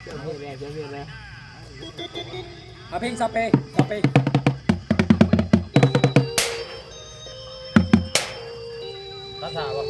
เอาเพลงสเปย์ภาษาบ่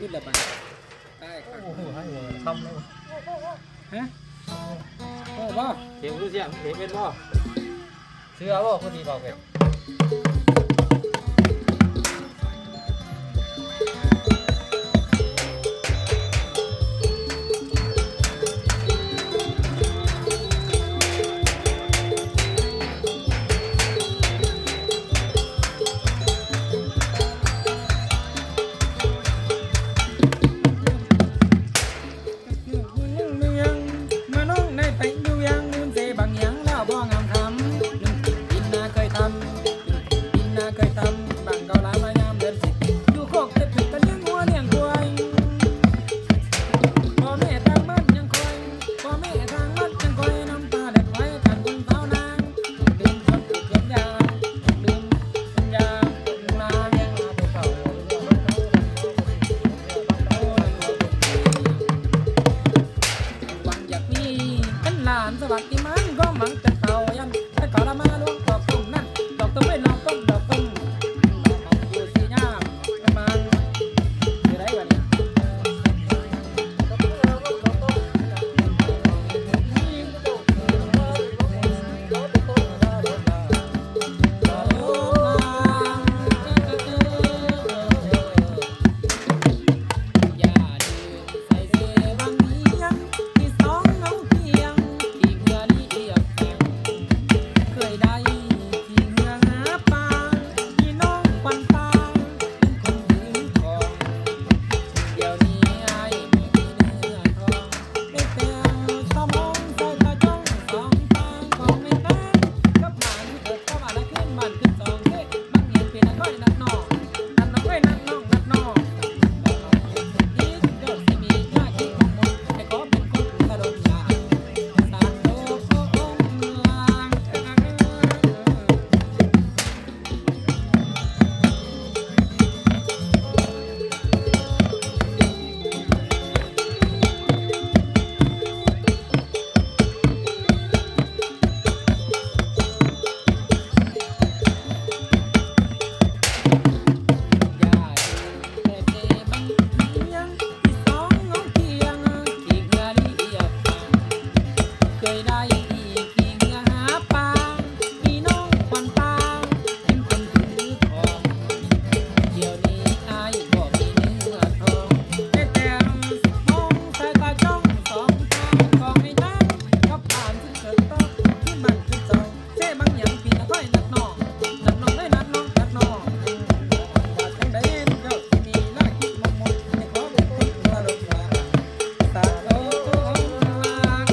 ขึ้นแล้วบัดได้ครับ โอ้โหให้หัวคำเลย ฮะโอ้บ่ เสียงรู้เสียงเห็นเป็นบ่ เชื่อบ่คนดีบอกเก็บมาน้องในไปดูยังลืมเสบางอย่างแล้วบ่งามคำลืมกินนาเคยทำกินนาเคยทำบางเกาลามายามเดือนสิอยู่โคกเต็ดถึงกันเลี้ยงวัวเลี้ยงควายพ่อแม่ทางบ้านยังคอยพ่อแม่ทางวัดยังคอยน้ำตาเด็ดไว้กันคุณเฝ้านางลืมคนติดเลี้ยงยาลืมสัญญาลาเลี้ยงมาเก่าวันอยากมีเป็นหลานสวัสดิมันก็มังจะเต่ายันแต่ขอละมาลวงดอกตุ้มนั่นดอกตุ้มไม่ลองต้มดอกตุ้มดอกอยู่สีย่ามมันคือไรวะเนี่ยอย่าดื้อใส่เสื้อบางเนียงที่สองน้องเพียงที่เหือนี่เอียบแข็งเคยได้ที่เหือหาปลาที่น้องควันตาเป็นคนถือของเดี๋ยวนี้ไอ้ไม่มีเนื้อทองได้แต่สมองใส่ตาจ้องสองตาของไม่แป้งกับหมันเกิดเข้ามาแล้วขึ้นมันขึ้นสองเด้บางเงียนเป็นนักก้อยนักนอกนักน้องก้อยนักน้องนักนอก นี่เดี๋ยวสิมีหน้าที่ของมึงให้ขอเป็นคนตลกยาสาธุลางอย่าแต่เจ็บางเพียงที่สองน้องเพียงที่เหือละเอียดเคยได้ที่เหือหาปลาที่น้องควันตาเป็นคนถือของเดี๋ยวนี้อายบ่มีเนื้อทองได้แต่มองสายตาจ้องสองตาของไม่นางกับผ่านที่เกิดต้องที่มันคือจองเซ่บางอย่างพี่ละค่อยนักน้องนักน้องได้นักน้องนักน้อง ว่าจังใดเจ้าสิมีหน้าคิดมองมนให้ขอเป็นคนตลกว่าตาโตลาง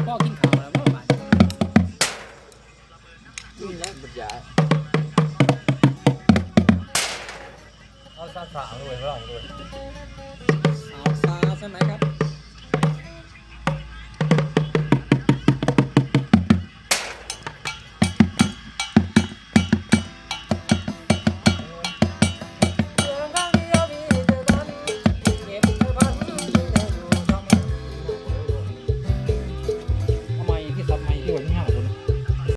พ่อกินข้าวแล้วบ่บาด กินแล้วบุญยาเอาซาสาวด้วยร้องด้วย